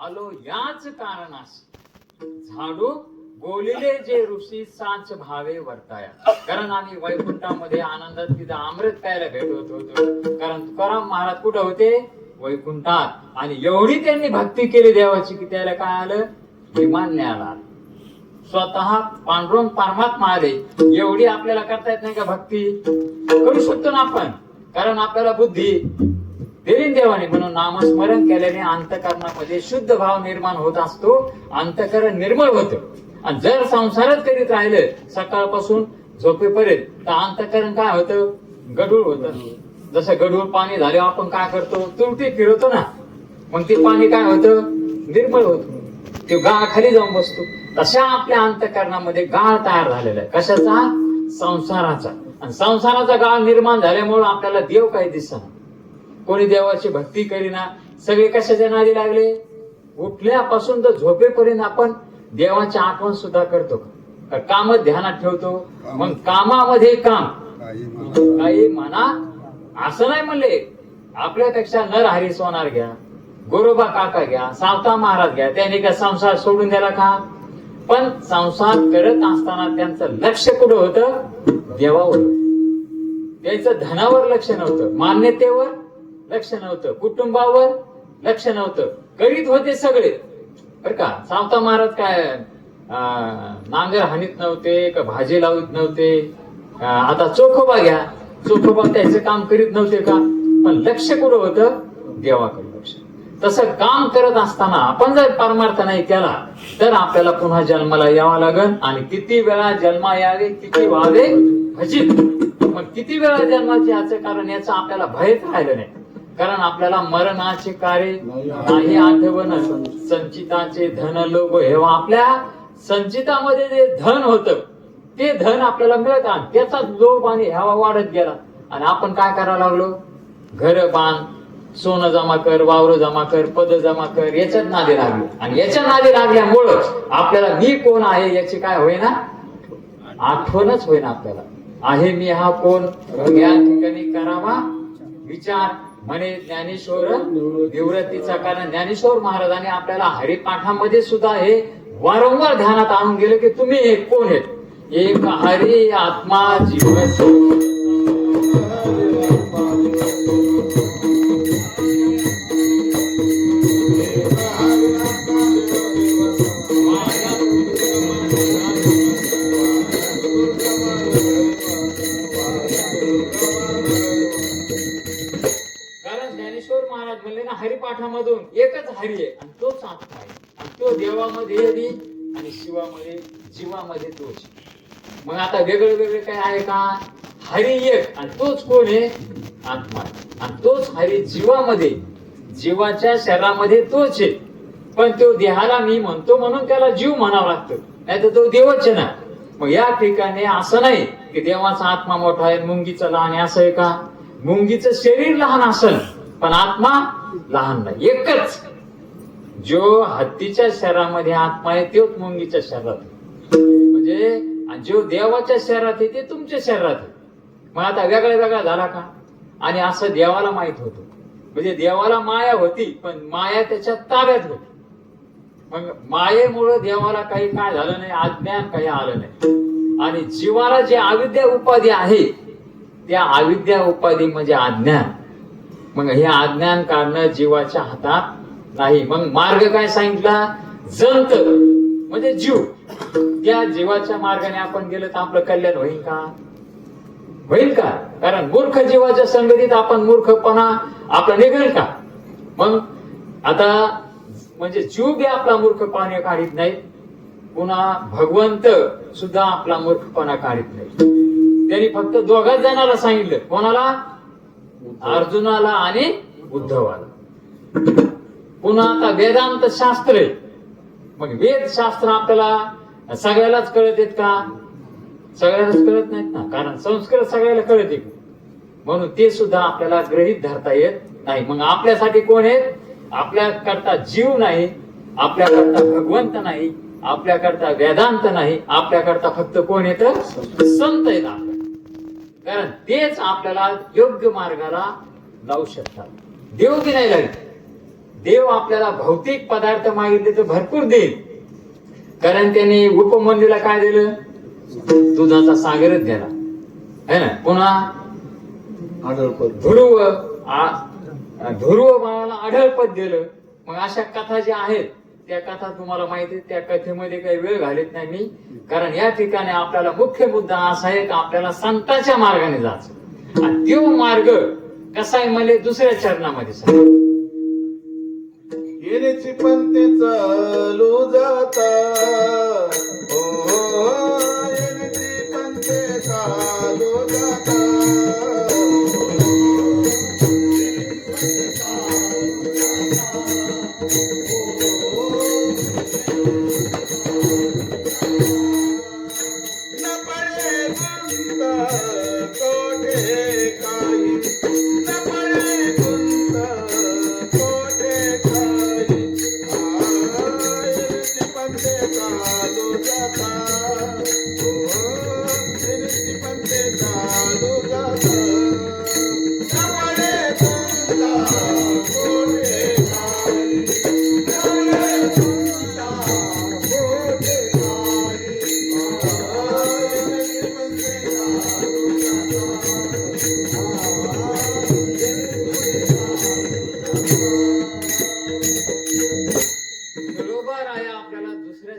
आलो याच कारणास झाडू बोलिले जे ऋषी साच भावे वर्ताया. कारण आम्ही वैकुंठामध्ये आनंदात तिथं अमृत प्यायला भेटत होतो. कारण तुकाराम महाराज कुठं होते? वैकुंठात. आणि एवढी त्यांनी भक्ती केली देवाची की त्याला काय आलं? विमान आला. स्वतः पांडुरंग परमात्मा आले. एवढी आपल्याला करता येत नाही का भक्ती? करू शकतो ना आपण, कारण आपल्याला बुद्धी दिली देवाने. म्हणून नामस्मरण केल्याने अंतःकरणामध्ये शुद्ध भाव निर्माण होत असतो, अंतःकरण निर्मळ होतं. आणि जर संसारात करीत राहिलं सकाळपासून झोपेपर्यंत तर अंतःकरण काय होतं? गढूळ होतं. जसं गढूळ पाणी झाल्यावर आपण काय करतो? तुरटी फिरवतो ना, मग ते पाणी काय होतं? निर्मळ होतं. ते गाळ खाली जाऊन बसतो. तशा आपल्या अंतःकरणामध्ये गाळ तयार झालेला आहे. कशाचा? संसाराचा. आणि संसाराचा गाळ निर्माण झाल्यामुळे आपल्याला देव काही दिसना. कोणी देवाची भक्ती करीना. सगळे कशाच्या नादी लागले? उठल्यापासून तर झोपेपर्यंत आपण देवाची आठवण सुद्धा करतो का? काम ध्यानात ठेवतो. मग कामामध्ये काम काही म्हणा असं नाही म्हणले. आपल्यापेक्षा नरहरी सोनार घ्या, गोरोबा काका घ्या, सावता महाराज घ्या, त्यांनी का संसार सोडून दिला का? पण संसार करत असताना त्यांचं लक्ष कुठं होतं? देवावर. त्याचं धनावर लक्ष नव्हतं, मान्यतेवर लक्ष नव्हतं, कुटुंबावर लक्ष नव्हतं. करीत होते सगळे बर का. सावता महाराज काय नांगर हानीत नव्हते का, भाजी लावत नव्हते. आता चोखोबा घ्या, चोखोबा त्याचं काम करीत नव्हते का? पण लक्ष कुठं होतं? देवाकडे लक्ष. तसं काम करत असताना आपण जर परमार्थ नाही केला तर आपल्याला पुन्हा जन्माला यावं लागेल. आणि किती वेळा जन्मा यावे, किती व्हावे भजित. मग किती वेळा जन्माचे याचं कारण याचं आपल्याला भयच राहिलं नाही. कारण आपल्याला मरणाचे कार्य नाही आठवण. संचिताचे धन लोभ हेवा. आपल्या संचितामध्ये जे धन होतं ते धन आपल्याला मिळत आणि त्याचा लोभ आणि हेवा वाढत गेला. आणि आपण काय करायला लागलो? घर बांध, सोनं जमा कर, वावर जमा कर, पद जमा कर, याच्यात नादी लागलो. आणि याच्या नादी लागल्यामुळं आपल्याला मी कोण आहे याची काय होईना? आठवणच होईना आपल्याला. आहे मी हा कोण? या ठिकाणी करावा विचार म्हणे ज्ञानेश्वर निवृत्तीचा. कारण ज्ञानेश्वर महाराजांनी आपल्याला हरिपाठामध्ये सुद्धा हे वारंवार ध्यानात आणून गेले की तुम्ही एक कोण आहेत? एक हरी आत्मा जीव. हरिपाठामधून एकच हरी आहे आणि तोच आत्मा आहे. आणि तो देवामध्ये आणि शिवामध्ये जीवामध्ये तोच. मग आता वेगळं वेगळं काय आहे का? हरी एक आणि तोच कोण आहे? आत्मा. आणि तोच हरी जीवामध्ये, जीवाच्या शरीरामध्ये तोच आहे. पण तो देहाला मी म्हणतो म्हणून त्याला जीव म्हणावं लागतं, नाही तर तो देवच आहे ना. मग या ठिकाणी असं नाही की देवाचा आत्मा मोठा आहे, मुंगीचं लहान आहे, असं आहे का? मुंगीचं शरीर लहान असेल पण आत्मा लहान नाही. एकच. जो हत्तीच्या शरीरामध्ये आत्मा आहे तोच मुंगीच्या शरीरात. म्हणजे जो देवाच्या शरीरात आहे ते तुमच्या शरीरात आहे. मग आता वेगळा वेगळा झाला का? आणि असं देवाला माहित होतं. म्हणजे देवाला माया होती पण माया त्याच्या ताब्यात होती. मग मायेमुळे देवाला काही काय झालं नाही, अज्ञान काही आलं नाही. आणि जीवाला जे अविद्या उपाधी आहे त्या अविद्या उपाधी म्हणजे अज्ञान. मग हे अज्ञान काढणं जीवाच्या हातात नाही. मग मार्ग काय सांगितला? जंत म्हणजे जीव. त्या जीवाच्या मार्गाने आपण गेलो तर आपलं कल्याण होईल का? होईल का? कारण मूर्ख जीवाच्या संगतीत आपण मूर्खपणा आपला निघेल का? मग आता म्हणजे जीव बी आपला मूर्खपणा काढीत नाही पुन्हा भगवंत सुद्धा आपला मूर्खपणा काढत नाही. त्यांनी फक्त दोघाच जणाला सांगितलं, कोणाला? अर्जुनाला आणि उद्धवाला. पुन्हा आता वेदांत शास्त्र आहे. मग वेद शास्त्र आपल्याला सगळ्यालाच कळत आहेत का? सगळ्यालाच कळत नाहीत ना, कारण संस्कृत सगळ्याला कळत आहे. म्हणून ते सुद्धा आपल्याला गृहीत धरता येत नाही. मग आपल्यासाठी कोण आहेत? आपल्याकरता जीव नाही, आपल्याकरता भगवंत नाही, आपल्याकरता वेदांत नाही, आपल्याकरता फक्त कोण येतं? संत आहेत आपल्या. कारण तेच आपल्याला योग्य मार्गाला लावू शकतात. देव की नाही लागत. देव आपल्याला भौतिक पदार्थ मागितले तर भरपूर देईल. कारण त्याने उपमन्यूला काय दिलं? दुधाचा सागरच दिला है ना. पुन्हा ध्रुव बाळाला आढळपद दिलं. मग अशा कथा ज्या आहेत त्या कथा तुम्हाला माहिती आहे. त्या कथेमध्ये काही वेळ घालत नाही मी, कारण या ठिकाणी आपल्याला मुख्य मुद्दा असा आहे की आपल्याला संतांच्या मार्गाने जायचं. आणि तो मार्ग कसा आहे म्हणजे दुसऱ्या चरणामध्ये सांग. येण्याची पण ते चालू जाता, येण्याची पण ते चालू जाता.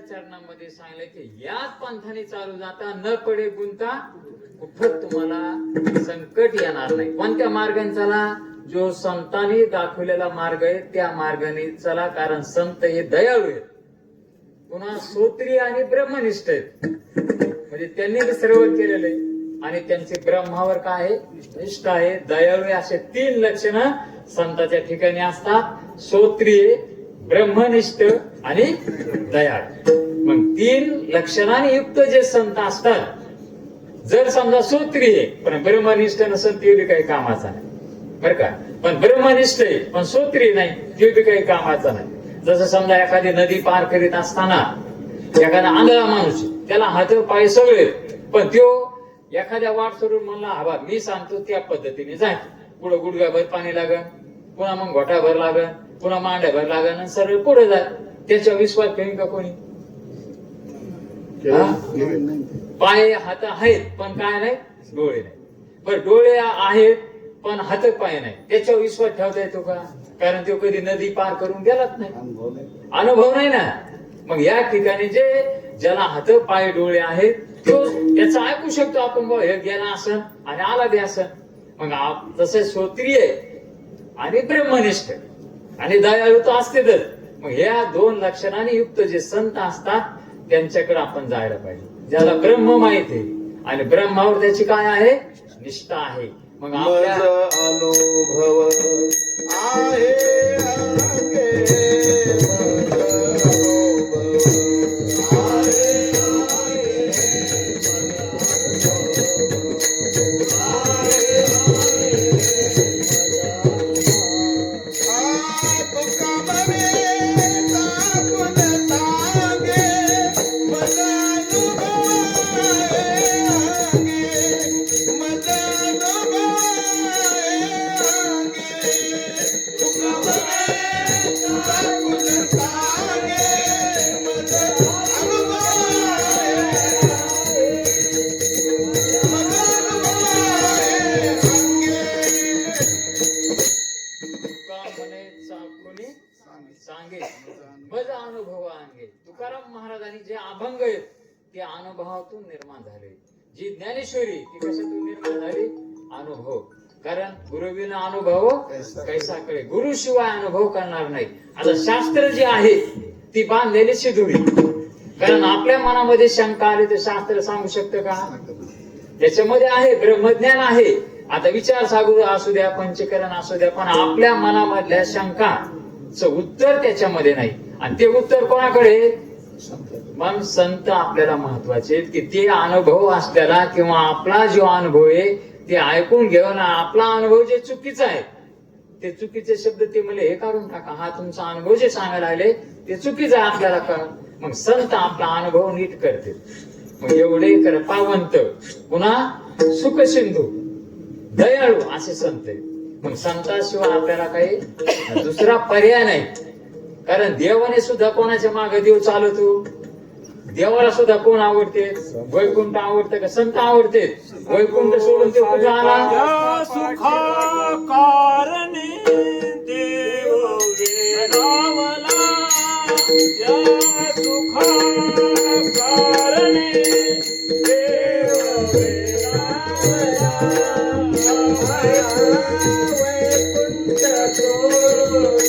चरणामध्ये सांगितलं की याच पंथाने चालू जाता न पडे गुंता, कुठं तुम्हाला संकट येणार नाही. कोणत्या मार्गाने चला? जो संतांनी दाखवलेला मार्ग आहे त्या मार्गाने चला, कारण संत हे दयाळू आहेत, पुन्हा सोत्री आणि ब्रह्मनिष्ठ आहेत. म्हणजे त्यांनी सर्व केलेलं आहे आणि त्यांचे ब्रह्मावर काय आहे? निष्ठ आहे, दयाळू आहे. असे 3 लक्षण संताच्या ठिकाणी असतात: सोत्रीय, ब्रह्मनिष्ठ आणि दयाळू. मग 3 लक्षणाने युक्त जे संत असतात, जर समजा सोत्रीय पण ब्रह्मनिष्ठ नसेल ते बी काही कामाचा नाही बरं का. पण ब्रह्मनिष्ठ आहे पण सोत्रीय नाही ते बी काही कामाचा नाही. जसं समजा एखादी नदी पार करीत असताना एखादा आंधळा माणूस, त्याला हात पाय सगळे, पण तो एखाद्या वाट सोडून म्हणला हवा मी सांगतो त्या पद्धतीने जाय. पुढे गुडघाभर पाणी लागन, पुन्हा मग घोटाभर लागन, पुन्हा मांड्याभर लागन आणि सरळ पुढे जाय. त्याच्या विश्वास ठेवीन का कोणी? पाय हात आहेत पण काय नाही? डोळे नाही. बर डोळे आहेत पण हात पाय नाही, त्याच्यावर विश्वास ठेवता येतो का? कारण तो कधी नदी पार करून गेलाच नाही, अनुभव नाही ना. मग या ठिकाणी ज्याला हात पाय डोळे आहेत तो याचा ऐकू शकतो आपण, बा हे गेला असं आणि आला बी असं. मग तसे सोत्रीय आणि ब्रह्मनिष्ठ आणि दयाळू तर असतेच. मग ह्या 2 लक्षणाने युक्त जे संत असतात त्यांच्याकडे आपण जायला पाहिजे. ज्याला ब्रह्म माहित आहे आणि ब्रह्मावर त्याची काय आहे? निष्ठा आहे. मग आपल्या अनुभव आहे तुकाराम महाराजांनी जे अभंग आहेत ते अनुभवातून निर्माण झाले. जी ज्ञानेश्वरी ती कशातून निर्माण झाली? अनुभव. कारण गुरुविना अनुभव कैसा कळे, गुरु शिवाय अनुभव करणार नाही. आता शास्त्र जे आहे ती बांधलेली शिदुरी, कारण आपल्या मनामध्ये शंका आली तर शास्त्र सांगू शकतं का? त्याच्यामध्ये आहे, ब्रह्मज्ञान आहे. आता विचार सागू असू द्या, पंचकरण असू द्या, पण आपल्या मनामधल्या शंकाचं उत्तर त्याच्यामध्ये नाही. आणि ते उत्तर कोणाकडे? मग संत आपल्याला महत्वाचे आहेत, की ते अनुभव असल्याला किंवा आपला जो अनुभव आहे ते ऐकून घेऊन आपला अनुभव जे चुकीचा आहे ते चुकीचे शब्द ते मला हे काढून टाका, हा तुमचा अनुभव जे सांगायला आले ते चुकीचं आहे आपल्याला कळ. मग संत आपला अनुभव नीट करते. मग एवढे कर पावंत, पुन्हा सुख सिंधू, दयाळू असे संत आहेत. मग संताशिवाय आपल्याला काही दुसरा पर्याय नाही. कारण देवाने सुद्धा कोणाच्या मागे देव चालवतो. देवाला सुद्धा कोण आवडते? वैकुंठ आवडतं का संत आवडते? वैकुंठ सोडून ते कुठे आला? या सुखा कारणे देव वेडावला, या सुखा कारणे देव वेडावला, वैकुंठ सोडून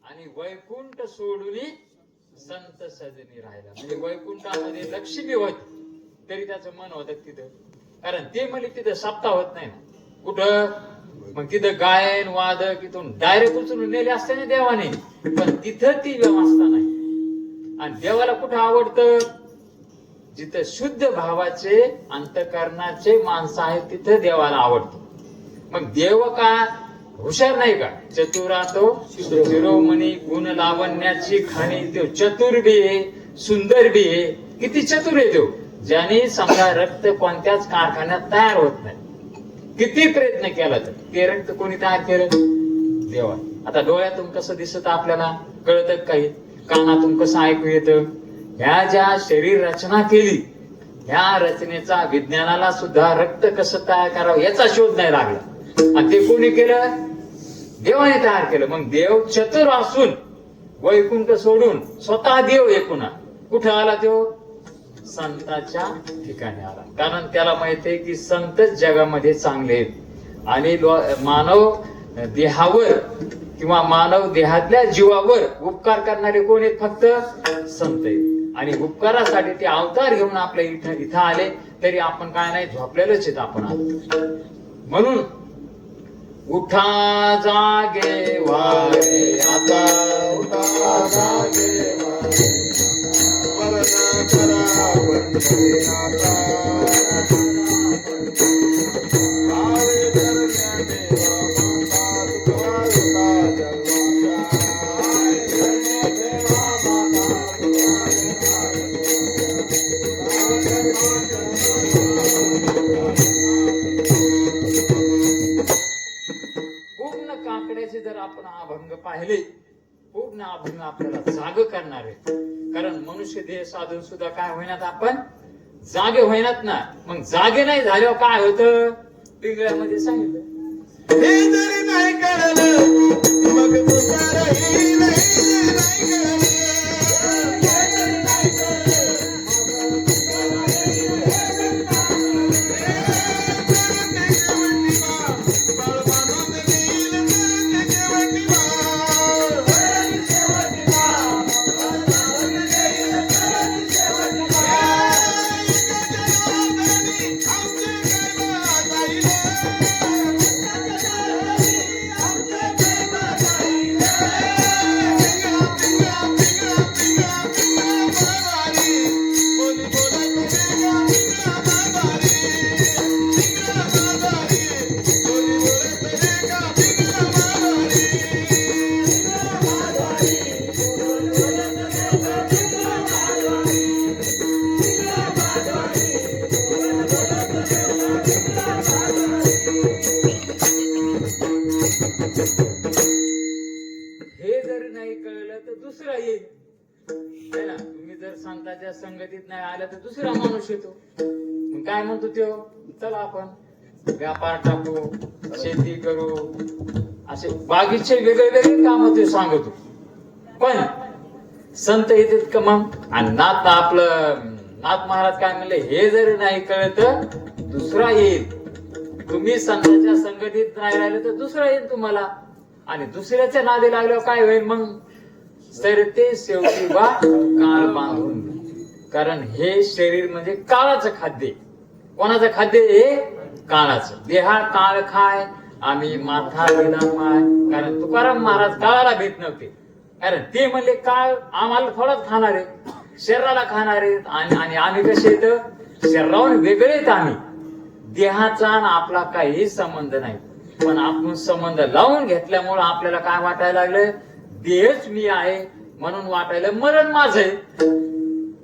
आणि वैकुंठ सोडून संत सजनी राहिला. म्हणजे वैकुंठामध्ये लक्ष्मी होती तरी त्याचं मन होत तिथं. कारण ते म्हणजे तिथं सप्ताह होत नाही ना कुठं. मग तिथं गायन वादक इथून डायरेक्ट उचलून नेले असते ना देवाने, पण तिथं ती व्यवस्था नाही. आणि देवाला कुठं आवडतं? जिथं शुद्ध भावाचे अंतकरणाचे माणसं आहेत तिथं देवाला आवडतं. मग देव का हुशार नाही का? चतुरा तो शिरोमणी, गुण लावण्याची खाणी. तो चतुर बी आहे, सुंदर बी आहे. किती चतुर आहे तो, ज्याने समजा रक्त कोणत्याच कारखान्यात तयार होत नाही. किती प्रयत्न केला तर ते रक्त कोणी तयार केलं? देवा. आता डोळ्यातून कसं दिसत आपल्याला कळत काही, कानातून कसं ऐकू येतं. ह्या ज्या शरीर रचना केली ह्या रचनेचा विज्ञानाला सुद्धा रक्त कसं तयार करावं याचा शोध नाही लागला. आणि ते कोणी केलं? देवाने तयार केलं. मग देव चतुर असून वैकुंठ सोडून स्वतः देव एकूण कुठं आला? तो संताच्या ठिकाणी आला. कारण त्याला माहित आहे की संतच जगामध्ये चांगले आहेत. आणि मानव देहावर किंवा मानव देहातल्या जीवावर उपकार करणारे कोण आहेत? फक्त संत आहेत. आणि उपकारासाठी ते अवतार घेऊन आपल्या इथं आले तरी आपण काय नाही, झोपलेलोच आहेत आपण. म्हणून उठा जागे वारे आता, उठा जागे वारे वरण करा पंढरी आता. आवे धरण्या देवा माता तुझा जन्माच्या, आवे धरण्या देवा माता पूर्ण काकड्याचे जर आपण अभंग पाहिले, पूर्ण अभंग आपल्याला जाग करणार आहे. कारण मनुष्य देह साधून सुद्धा काय होईनात आपण जागे होईनात ना. मग जागे नाही झाल्यावर काय होतं? पिंगळ्यामध्ये सांगितलं, हे जरी नाही कळलं मग दुसरंही नाही कळलं. दुसरा येईल है ना. तुम्ही जर संतांच्या संगतीत नाही आलं तर दुसरा माणूस येतो. मग काय म्हणतो तो, चला आपण व्यापार टाकू, शेती करू, असे बागीचे वेगळे वेगळे काम ते सांगतो. पण संत येतात का मग. आणि नाथ महाराज काय म्हणले, हे जर नाही कळत तर दुसरा येईल. तुम्ही संतांच्या संगतीत नाही राहिले तर दुसरा येईल तुम्हाला. आणि दुसऱ्याच्या नादी लागल्यावर काय होईल मग, सरते शेवटी बा काळ बांधून. कारण हे शरीर म्हणजे काळाचं खाद्य. कोणाचं खाद्य हे, काळाचं. देहा काळ खाय आम्ही माथा दिला पाय. कारण तुकाराम महाराज काळाला भेट नव्हते. कारण ते म्हणले काळ आम्हाला थोडाच खाणार आहे, शरीराला खाणार आहेत. आणि आम्ही कसे येत, शरीरावर वेगळे आहेत आम्ही. देहाचा आणि आपला काही संबंध नाही. पण आपण संबंध लावून घेतल्यामुळे आपल्याला काय वाटायला लागलं, देहच मी आहे म्हणून वाटायला मरण माझं आहे.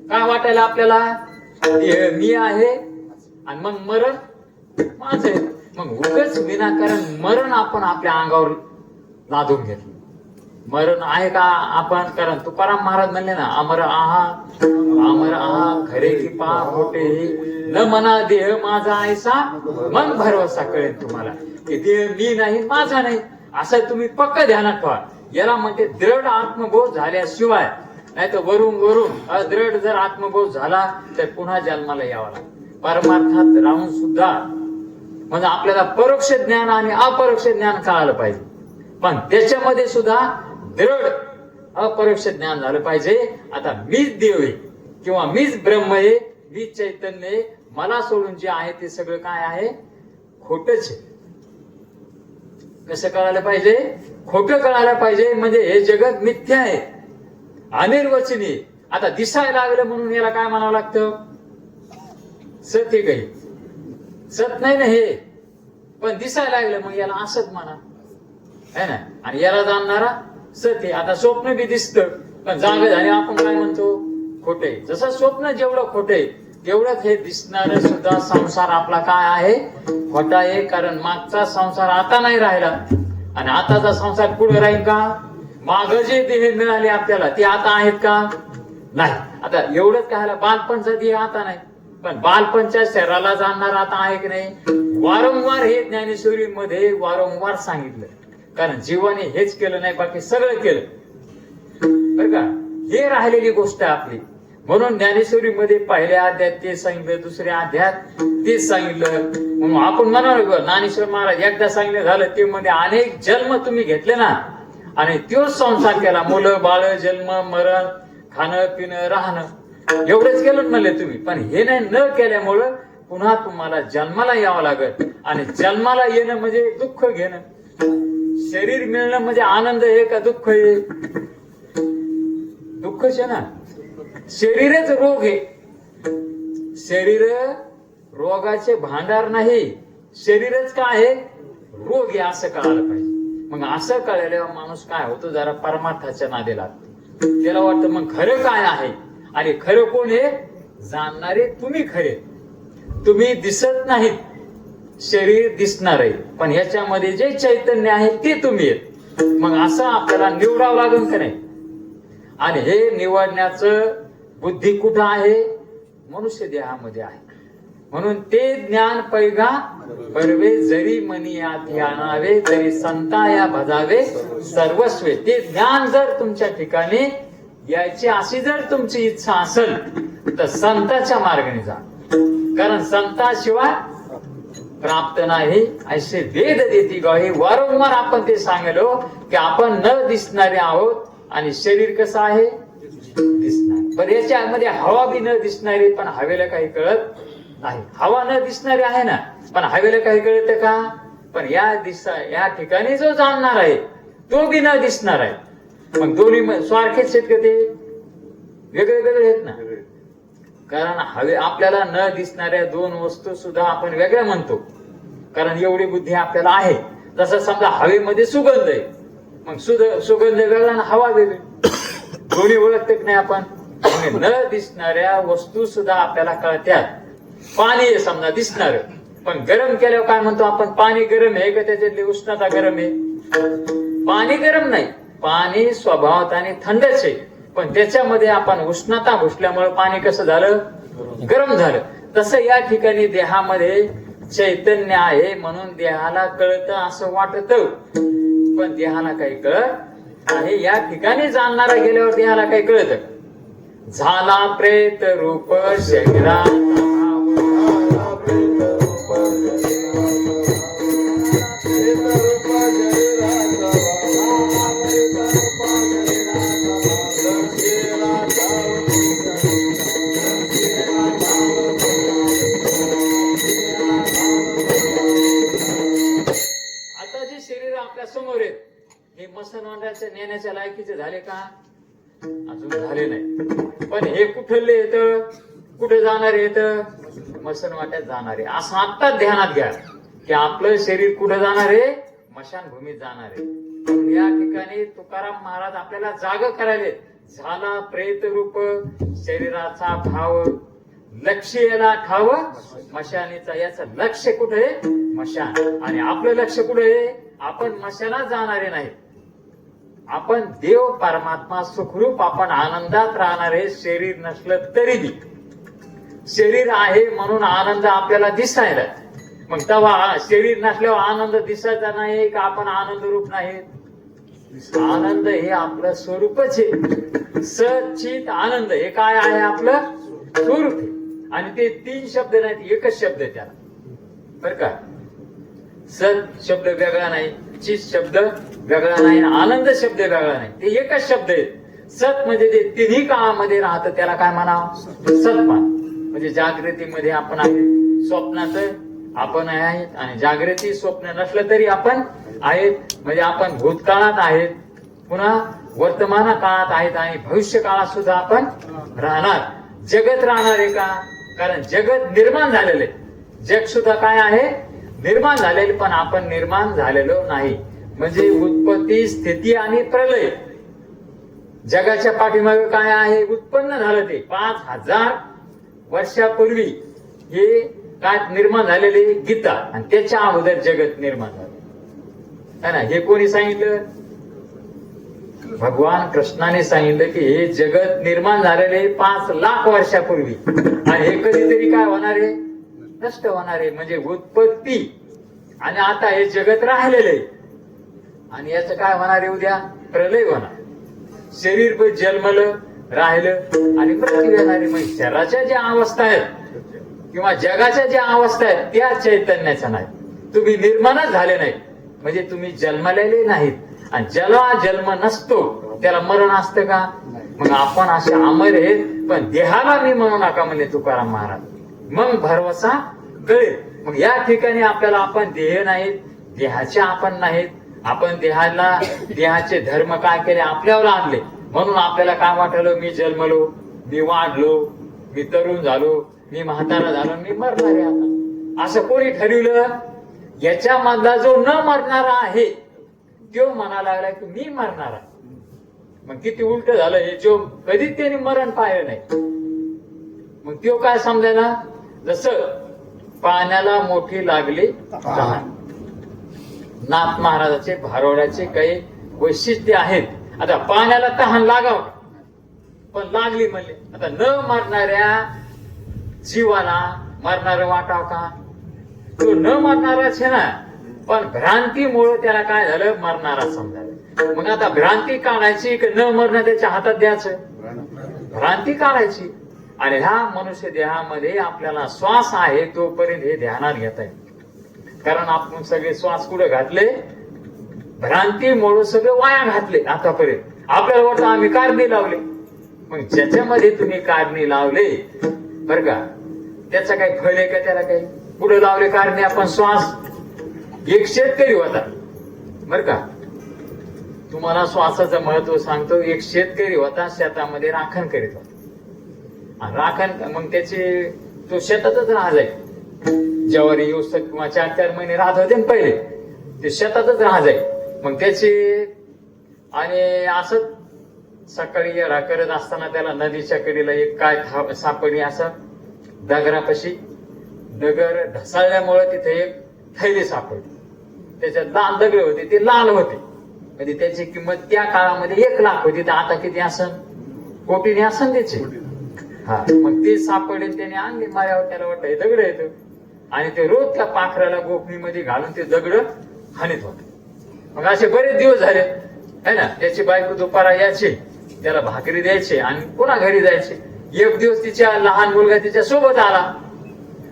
काय वाटायला आपल्याला, देह मी आहे आणि मग मरण माझं आहे. मग उगाच विनाकारण मरण आपण आपल्या अंगावर लादून घेतलं. मरण आहे का आपण, कारण तुकाराम महाराज म्हणले ना, अमर आहा खरे की पा खोटे न मना देह माझा ऐसा मन भरवसा कळेल तुम्हाला की देह मी नाही माझा नाही. असं तुम्ही पक्क ध्यानात ठेवा. याला म्हणते दृढ आत्मबोध झाल्याशिवाय, नाही तर वरून अदृढ जर आत्मबोध झाला तर पुन्हा जन्माला यावा लागेल. परमार्थात राहून सुद्धा म्हणजे आपल्याला परोक्ष ज्ञान आणि अपरोक्ष ज्ञान कळालं पाहिजे. पण त्याच्यामध्ये सुद्धा दृढ अपरोक्ष ज्ञान झालं पाहिजे. आता मीच देव आहे किंवा मीच ब्रह्म आहे, मीच चैतन्य आहे, मला सोडून जे आहे ते सगळं काय आहे, खोटच आहे. कसं कळायला पाहिजे, खोटं कळायला पाहिजे. म्हणजे हे जगत मिथ्या आहे, अनिर्वचनीय. आता दिसायला लागलं म्हणून याला काय म्हणावं लागतं, सत आहे काही, सत नाही ना हे, पण दिसायला लागलं मग याला असत म्हणा, है ना. आणि याला जाणणारा सत आहे. आता स्वप्न बी दिसतं पण जागा झाली आपण काय म्हणतो, खोटे. जसं स्वप्न जेवढं खोटे तेवढंच हे दिसणार सुद्धा संसार आपला काय आहे, खोटा आहे. कारण मागचा संसार आता नाही राहिला आणि आताचा संसार पुढे राहील का. माग जे देह मिळाले आपल्याला ते आता आहेत का, नाही. आता एवढंच काय, बालपणचा देह आता नाही, पण बालपणच्या शरीराला जाणणार आता आहे की नाही. वारंवार हे ज्ञानेश्वरी मध्ये वारंवार सांगितलं. कारण जीवाने हेच केलं नाही, बाकी सगळं केलं बरं का. हे राहिलेली गोष्ट आपली. म्हणून ज्ञानेश्वरी मध्ये पहिल्या अध्यायात ते सांगितलं, दुसऱ्या अध्यायात तेच सांगितलं. म्हणून आपण म्हणाल ज्ञानेश्वर महाराज एकदा सांगितलं झालं, ते मध्ये अनेक जन्म तुम्ही घेतले ना आणि तोच संसार केला. मुलं बाळ, जन्म मरण, खाणं पिणं राहणं एवढंच केलं म्हणले तुम्ही. पण हे नाही न केल्यामुळं पुन्हा तुम्हाला जन्माला यावं लागत. आणि जन्माला येणं म्हणजे दुःख घेणं. शरीर मिळणं म्हणजे आनंद आहे का दुःख आहे, दुःखच आहे ना. शरीरच रोग आहे. शरीर रोगाचे भांडार नाही, शरीरच काय आहे, रोग आहे. असं कळायला पाहिजे. मग असं कळल्यावर माणूस काय होतो, जरा परमार्थाच्या नादी लागतो. त्याला वाटतं मग खरं काय आहे. आणि खरं कोण आहे, जाणणारे तुम्ही खरे. तुम्ही दिसत नाहीत, शरीर दिसणार आहे, पण ह्याच्यामध्ये जे चैतन्य आहे ते तुम्ही आहेत. मग असं आपल्याला निवडावं लागेल का नाही. आणि हे निवडण्याचं बुद्धी कुठं आहे, मनुष्य देहामध्ये आहे. म्हणून ते ज्ञान पैगा बर्वे जरी मनी या ध्यानावे तरी संता या भजावे सर्वस्वे. ते ज्ञान जर तुमच्या ठिकाणी यायची अशी जर तुमची इच्छा असेल तर संतांच्या मार्गाने जा. कारण संताशिवाय प्राप्त नाही असे वेद देती गावी. वारंवार आपण ते सांगलो की आपण न दिसणारे आहोत आणि शरीर कसं आहे, दिसणार. पण याच्यामध्ये हवा बी न दिसणारी, पण हवेला काही कळत नाही. हवा न दिसणारी आहे ना, पण हवेला काही कळत का. पण या ठिकाणी जो जाणणार आहे तो बी न दिसणार आहे. मग दोन्ही स्वारखेच आहेत का, ते वेगळे वेगळे आहेत ना. कारण हवे आपल्याला न दिसणाऱ्या दोन वस्तू सुद्धा आपण वेगळ्या म्हणतो, कारण एवढी बुद्धी आपल्याला आहे. जसं समजा हवेमध्ये सुगंध आहे, मग सुगंध वेगळा आणि हवा वेगळी, दोन्ही ओळखत नाही आपण. न दिसणाऱ्या वस्तू सुद्धा आपल्याला कळत्यात. पाणी आहे समजा दिसणार, पण गरम केल्यावर काय म्हणतो आपण, पाणी गरम आहे का, त्याच्यातली उष्णता गरम आहे. पाणी गरम नाही, पाणी स्वभावताने थंडच आहे, पण त्याच्यामध्ये आपण उष्णता घुसल्यामुळे पाणी कसं झालं, गरम झालं. तसं या ठिकाणी देहामध्ये चैतन्य आहे म्हणून देहाला कळतं असं वाटत, पण देहाला काही कळत आहे. या ठिकाणी जाणणारा गेल्यावर देहाला काही कळत. झाला प्रेत रूप शरीराचा आता जे शरीर आपल्या समोर आहेत हे मसनवंडाच्या नेण्याच्या लायकीचे झाले का, अजून झाले नाही. पण हे कुठले येत, कुठे जाणार येत, मसनवाट्यात जाणार आहे असं आत्ताच ध्यानात घ्या की आपलं शरीर कुठे जाणार आहे, मशानभूमीत जाणार आहे. म्हणून या ठिकाणी तुकाराम महाराज आपल्याला जाग करायले. झाला प्रेत रूप शरीराचा भाव, लक्ष याला ठाव मशानीचा. याचं लक्ष कुठे आहे, मशान. आणि आपलं लक्ष कुठे आहे, आपण मशानात जाणारे नाही. आपण देव परमात्मा सुखरूप आपण आनंदात राहणारे. शरीर नसलं तरी बी शरीर आहे म्हणून आनंद आपल्याला दिसायला. मग तेव्हा शरीर नसल्यावर आनंद दिसायचा नाही का, आपण आनंद रूप नाही. आनंद हे आपलं स्वरूपच आहे. सचित आनंद हे काय आहे, आपलं स्वरूप आहे. आणि ते 3 शब्द नाहीत, एकच शब्द आहे त्याला, बर का. सत शब्द वेगळा नाही, चित शब्द वेगळा नाही, आनंद शब्द वेगळा नाही, ते एकच शब्द आहे. सत म्हणजे ते तिन्ही काळामध्ये राहतं, त्याला काय म्हणावं, सतपान. म्हणजे जागृतीमध्ये आपण आहे, स्वप्नात आपण आहेत, आणि जागृती स्वप्न नसलं तरी आपण आहेत. म्हणजे आपण भूतकाळात आहेत, पुन्हा वर्तमान काळात आहेत, आणि भविष्य काळात सुद्धा आपण राहणार. जगत राहणार आहे का, कारण जगत निर्माण झालेले, जग सुद्धा काय आहे, निर्माण झालेले. पण आपण निर्माण झालेलो नाही. म्हणजे उत्पत्ती, स्थिती आणि प्रलय. जगाच्या पाठीमागे काय आहे, उत्पन्न झालं ते 5000 वर्षापूर्वी हे काय निर्माण झालेले, गीता. आणि त्याच्या अगोदर जगत निर्माण झालं है ना. हे कोणी सांगितलं, भगवान कृष्णाने सांगितलं की हे जगत निर्माण झालेले 5 लाख वर्षापूर्वी. आणि हे कधीतरी काय होणार आहे, नष्ट होणार आहे. म्हणजे उत्पत्ती. आणि आता हे जगत राहिलेलं आहे, आणि याचं काय होणार आहे, उद्या प्रलय होणार. शरीर जन्मलं, राहिलं आणि मृत्यू येणार आहे. मग शरीराच्या ज्या अवस्था आहेत किंवा जगाच्या ज्या अवस्था आहेत त्या चैतन्याच्या नाही. तुम्ही निर्माणच झाले नाही, म्हणजे तुम्ही जन्मलेले नाहीत. आणि ज्याला जन्म नसतो त्याला मरण असतं का. मग आपण असे अमर आहेत, पण देहाला मी म्हणू नका म्हणजे तुकाराम महाराज. मग भरवसा कळेल. मग या ठिकाणी आपल्याला आपण देह नाहीत, देहाचे आपण नाहीत. आपण देहाला, देहाचे धर्म काय केले, आपल्यावर आणले. म्हणून आपल्याला काय वाटलं, मी जन्मलो, मी वाढलो, मी तरुण झालो, मी म्हातारा झालो, मी मरणार आहे आता. असं कोणी ठरवलं. याच्यामधला जो न मरणारा आहे तो म्हणायला लागला की मी मरणार आहे. मग किती उलट झालं, हे जो कधी त्याने मरण पाहिलं नाही. मग तो काय समजायला, जसं पाण्याला मोठी लागली तहान. नाथ महाराजाचे भारवड्याचे काही वैशिष्ट्य आहेत. आता पाण्याला तहान लागाव, पण लागली म्हणले. आता न मरणाऱ्या जीवाला मरणार वाटाव का, तो न मरणाराच आहे ना. पण भ्रांतीमुळे त्याला काय झालं, मरणारा समजायला. मग आता भ्रांती काढायची की न मरणं त्याच्या हातात द्यायचं, भ्रांती काढायची. आणि ह्या मनुष्य देहामध्ये आपल्याला श्वास आहे तोपर्यंत हे ध्यानात घेता येईल. कारण आपण सगळे श्वास कुठे घातले, भ्रांतीमुळे सगळे वाया घातले आतापर्यंत. आपल्याला वाटतं आम्ही कारणी लावले. मग ज्याच्यामध्ये तुम्ही कारणी लावले बर का, त्याचं काही फळ आहे का, त्याला काही पुढे लावले कारणे आपण श्वास. एक शेतकरी होता बर का, तुम्हाला श्वासाचं महत्व सांगतो. एक शेतकरी होता, शेतामध्ये राखण करीत होता. राखण मग त्याचे तो शेतातच राहायचा. ज्वारी येऊस किंवा 4-4 महिने राहत होते ना पहिले, ते शेतातच राहायचे. मग त्याचे आणि असं सकाळी येरा करत असताना त्याला नदीच्या कडेला एक काय सापडली. असं दगरापाशी दगर ढसाळल्यामुळे तिथे एक थैली सापडली. त्याच्यात लाल दगड होते, ते लाल होते. म्हणजे त्याची किंमत त्या काळामध्ये 1 लाख होती, तर आता किती असन? कोटीने असन त्याचे. हा, मग ते सापडले, त्याने आणले मायावर, त्याला वाटतं हे दगड येतो, आणि ते रोज त्या पाखराला गोफणीमध्ये घालून ते दगड हाणीत होते. मग असे बरेच दिवस झाले है ना. त्याची बायको दुपारा यायची, त्याला भाकरी द्यायचे आणि पुन्हा घरी जायचे. एक दिवस तिच्या लहान मुलगा तिच्या सोबत आला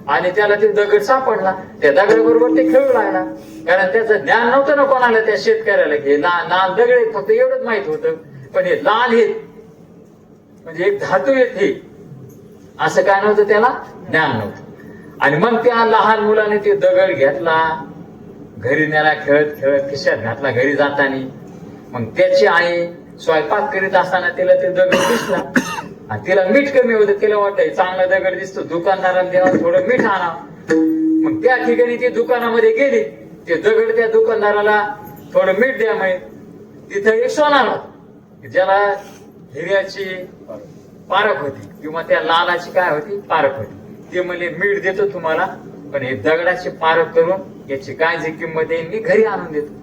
आणि त्याला ते दगड सापडला. त्या दगडाबरोबर ते खेळू लागला, कारण त्याचं ज्ञान नव्हतं ना कोणाला, त्या शेतकऱ्याला की लाल दगड आहेत फक्त एवढंच माहित होतं, पण हे लाल आहेत म्हणजे एक धातू येत हे, असं काय नव्हतं, त्याला ज्ञान नव्हतं. आणि मग त्या लहान मुलाने ते दगड घेतला, घरी नेला, खेळत खेळत खिशात घातला घरी जाताना. मग त्याची आई स्वयंपाक करीत असताना तिला ते दगड दिसला आणि तिला मीठ कमी होतं. तिला वाटतंय चांगला दगड दिसतो, दुकानदाराला द्यावं, थोडं मीठ आणा. मग त्या ठिकाणी ती दुकानामध्ये गेली, ते दगड त्या दुकानदाराला थोडं मीठ द्या म्हणे. तिथं एक सोनार होता, ज्याला हिऱ्याची पारख होती किंवा त्या लालाची काय होती, पारख होती. ते म्हणजे मीठ देतो तुम्हाला, पण हे दगडाची पारख करून याची काय जी किंमत येईल मी घरी आणून देतो.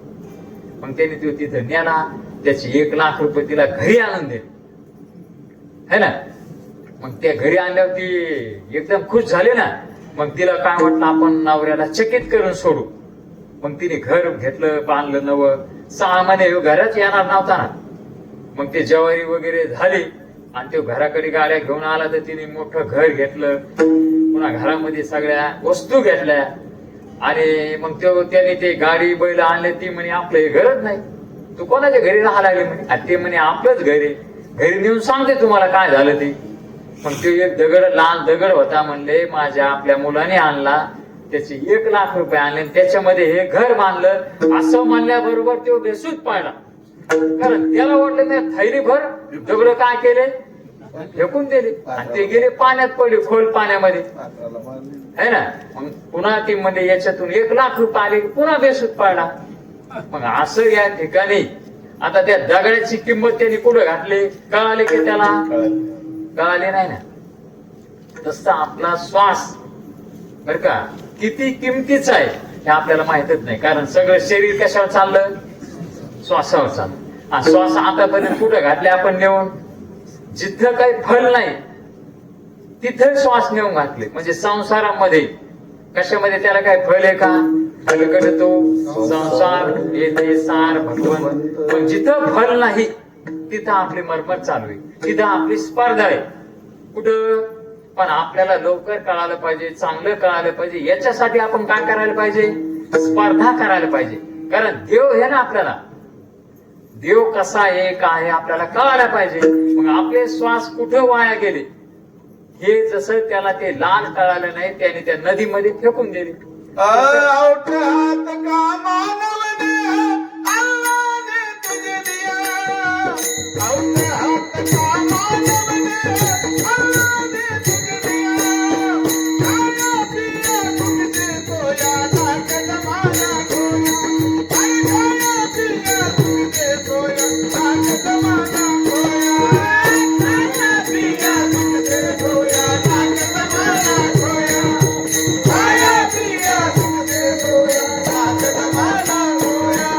मग त्याने तो तिथं नेला, त्याची 1 लाख रुपये तिला घरी आणून दिले है ना. मग त्या घरी आणल्यावर ती एकदम खुश झाली ना. मग तिला काय वाटलं, आपण नवऱ्याला चकित करून सोडू. मग तिने घर घेतलं, बांधलं नवं. 6 महिने घरात येणार नव्हता ना. मग ते ज्वारी वगैरे झाली आणि ते घराकडे गाड्या घेऊन आला, तर तिने मोठं घर घेतलं, पुन्हा घरामध्ये सगळ्या वस्तू घेतल्या. आणि मग त्याने ते गाडी बैल आणले. ती म्हणे आपलं हे घरच नाही, तू कोणाच्या घरी राहा लागले म्हणे. आणि ते म्हणे आपलंच घर आहे, घरी नेऊन सांगते तुम्हाला काय झालं ते. मग ते एक दगड, लाल दगड होता, म्हणले माझ्या आपल्या मुलाने आणला, त्याचे 1 लाख रुपये आणले, त्याच्यामध्ये हे घर बांधलं. असं म्हणल्याबरोबर तो बेसूत पाडला, कारण त्याला वाटलं मी थैलीभर दगड काय केले, फेकून दिले आणि ते गेले पाण्यात पडले, खोल पाण्यामध्ये है ना. मग पुन्हा ती म्हणजे याच्यातून 1 लाख रुपये आले, पुन्हा बेसूत पाडला. मग असं या ठिकाणी आता त्या दगडाची किंमत त्यांनी कुठं घातली, कळाले की त्याला कळाले नाही ना. तसं आपला श्वास बर का किती किमतीचा आहे हे आपल्याला माहितच नाही, कारण सगळं शरीर कशावर चाललं, श्वासावर चाललं. आणि श्वास आतापर्यंत कुठं घातले आपण नेऊन, जिथं काही फल नाही तिथं श्वास नेऊन घातले. म्हणजे संसारामध्ये कशामध्ये त्याला काय फल आहे का, फलकड तो संसार येते सार भगवन. पण जिथं फल नाही तिथं आपली मरमर चालू आहे, तिथं आपली स्पर्धा आहे. कुठं पण आपल्याला लवकर कळालं पाहिजे, चांगलं कळालं पाहिजे. याच्यासाठी आपण काय करायला पाहिजे, स्पर्धा करायला पाहिजे. कारण देव हे ना, आपल्याला देव कसा आहे काय आहे आपल्याला कळायला पाहिजे. मग आपले श्वास कुठं वाया गेले हे जसं त्याला ते लाल कळालं नाही, त्याने त्या नदीमध्ये फेकून दिले. औट हात का मानवने अल्लाने तुझे दिया, औट हात का मानवने अल्लाने तुझे दिया, खाया पिया तुझसे सोया ताकत माना खोया, खाया पिया तुझसे सोया ताकत माना खोया, खाया पिया तुझसे सोया ताकत माना खोया, खाया पिया तुझसे सोया ताकत माना खोया.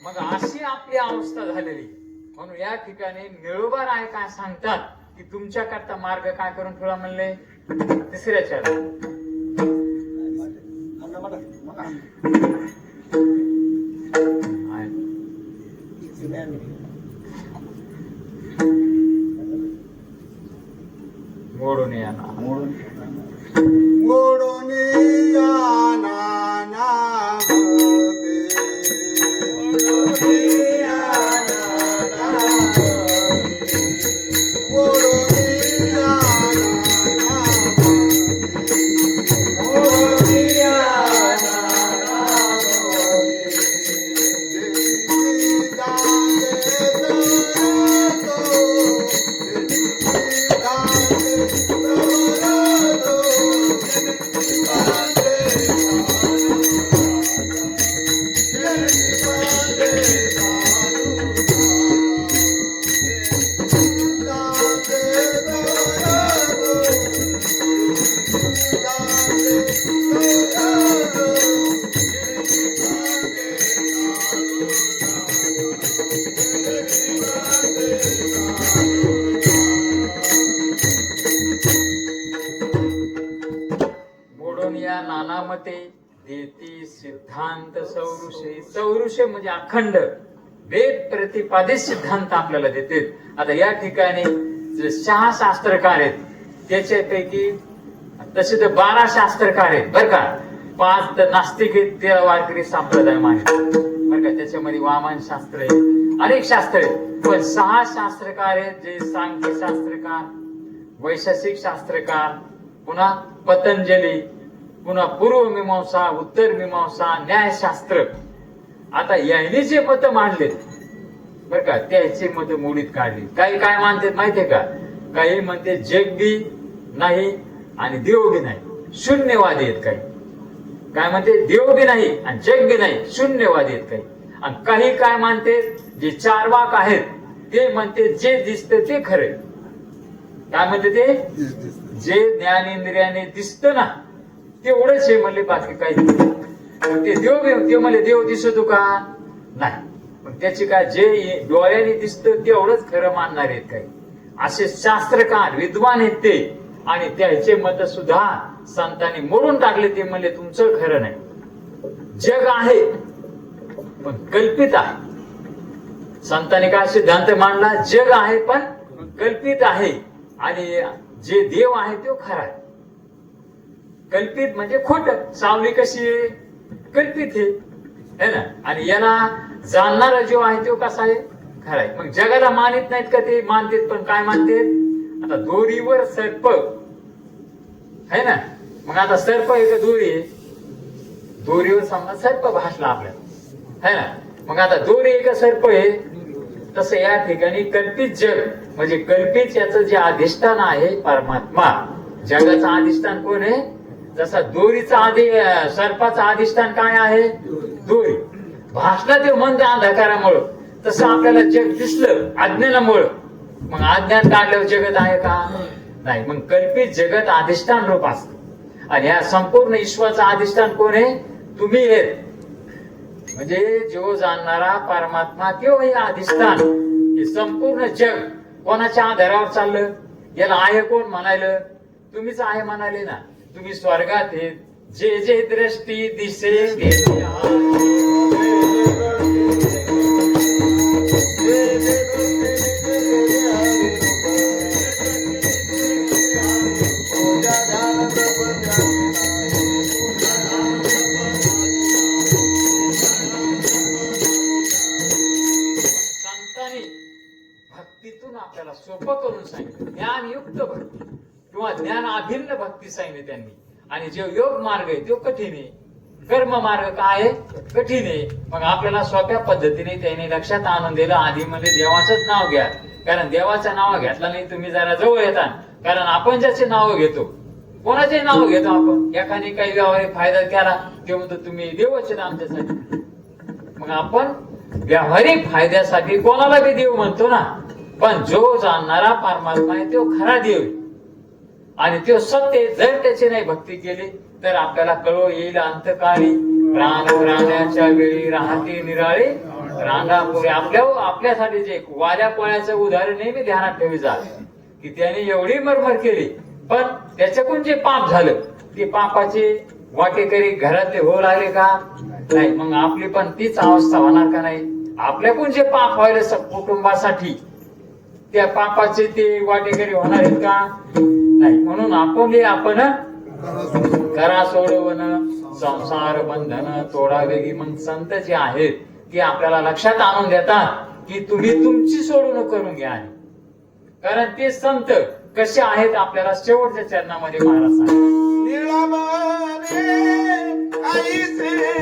मग अशी आपली अवस्था झालेली. म्हणून या ठिकाणी निळोबा राय काय सांगतात की तुमच्याकरता मार्ग काय करून ठेवला म्हणले, 3ऱ्या चरणात मोडून या ना, मोडून या नानामध्ये, मोडून या नानामध्ये, मोडून या नानामध्ये, मोडून या नानामध्ये, देवी दांडे दरतो, देवी दांडे दरतो, सिद्धांत सौरुषे. सौरुषे म्हणजे अखंड वेद प्रतिपादित सिद्धांत आपल्याला देते. आता या ठिकाणी जे 6 शास्त्रकार आहेत त्याच्यापैकी तसे तर 12 शास्त्रकार आहेत बरं का. 5 तर नास्तिक आहेत, ते वारकरी संप्रदाय मानित बरं का. त्याच्यामध्ये वामन शास्त्र आहे, अनेक शास्त्र आहेत, पण 6 शास्त्रकार आहेत जे सांख्य शास्त्रकार, वैशेषिक शास्त्रकार, पुन्हा पतंजली, पुन्हा पूर्व मीमांसा, उत्तर मीमांसा, न्यायशास्त्र. आता यांनी जे मत मांडले बर का त्याचे मत मोडीत काढली. काही काय मानतात माहितीये का, काही म्हणते जग बी नाही आणि देव बी नाही, शून्यवादी आहेत. काही काय म्हणते देव बी नाही आणि जग बी नाही, शून्यवादी आहेत काही. आणि काही काय मानते जे चार्वाक आहेत ते म्हणते जे दिसतं ते खरं. काय म्हणते ते जे ज्ञानेंद्रियाने दिसतं ना तेवढंच हे म्हणले, बाकी काही नाही. ते देव ते म्हणले देव दिसतो का नाही, पण त्याची काय जे डोळ्याने दिसतं तेवढंच खरं मानणार आहेत काही. असे शास्त्रकार विद्वान आहेत ते, आणि त्याचे मत सुद्धा संतांनी मोडून टाकले. ते म्हणले तुमचं खरं नाही, जग आहे पण कल्पित आहे. संतांनी काय सिद्धांत मांडला, जग आहे पण कल्पित आहे, आणि जे देव आहे तो खरा आहे. कल्पित म्हणजे खोट. सावली कशी आहे, कल्पित आहे ना, आणि याला जाणणारा जो आहे तो कसा आहे, खरा आहे. मग जगाला मानित नाहीत का, ते मानतात पण काय मानतात, आता दोरीवर सर्प आहे ना, मग आता सर्प आहे का दोरी आहे, दोरीवर समजा सर्प भासला आपल्याला है ना, मग आता दोरी आहे का सर्प आहे. तसं या ठिकाणी कल्पित जग म्हणजे कल्पित याचं जे अधिष्ठान आहे परमात्मा. जगाचं अधिष्ठान कोण आहे, जसा दोरीचा सर्पाचं अधिष्ठान काय आहे, दोरी. भासला ते मंद अंधकारामुळं, तसं आपल्याला जग दिसलं अज्ञानामुळं. मग अज्ञान काढल्यावर जगत आहे का, नाही. मग कल्पित जगत अधिष्ठान रूप असतं, आणि या संपूर्ण विश्वाचं अधिष्ठान कोण आहे, तुम्ही आहेत. म्हणजे जो जाणणारा परमात्मा तो हे अधिष्ठान. हे संपूर्ण जग कोणाच्या आधारावर चाललं, याला आहे कोण म्हणायला, तुम्हीच आहे म्हणाले ना. तुम्ही स्वर्गात हे जे जे दृष्टी दिसे भक्तीतून आपल्याला सोपं करून सांगितलं. ज्ञानयुक्त भक्ती किंवा ज्ञानाभिन्न भक्ती सांगितली त्यांनी. आणि जो योग मार्ग आहे तो कठीण आहे, कर्म मार्ग काय आहे, कठीण आहे. मग आपल्याला सोप्या पद्धतीने त्यांनी लक्षात आणून दिलं. आधी म्हणजे देवाचंच नाव घ्या, कारण देवाचं नाव घेतलं नाही तुम्ही जरा जवळ येता. कारण आपण ज्याचे नाव घेतो, कोणाचे नाव घेतो आपण, एखादी काही व्यावहारिक फायदा केला ते म्हणतो तुम्ही देवाचे आमच्यासाठी. मग आपण व्यावहारिक फायद्यासाठी कोणाला बी देव म्हणतो ना, पण जो जाणणारा परमात्मा आहे तो खरा देव आहे, आणि तो सत्य. जर त्याची नाही भक्ती केली तर आपल्याला कळो येईल अंतकाळी, प्राण प्राण्याच्या वेळी राहते निराळे रांगापुरे. आपल्यासाठी जे वाऱ्या पोळ्याचं उदाहरण नेहमी ध्यानात ठेवी जा, की त्याने एवढी मरमर केली पण त्याच्याकडून जे पाप झालं ते पापाचे वाटेकरी घरातले होऊ लागले का, नाही. मग आपली पण तीच अवस्था होणार का नाही. आपल्याकडून जे पाप व्हायला कुटुंबासाठी त्या पापाचे ते वाटेकरी होणार आहेत का, नाही. म्हणून आपण करा सोडवण संसार बंधन तोडावेगी. मग संत जे आहेत ते आपल्याला लक्षात आणून देतात की तुम्ही तुमची सोडवणूक करून घ्या. कारण ते संत कसे आहेत आपल्याला शेवटच्या चरणामध्ये महाराज सांगतात. निळामाने आईचे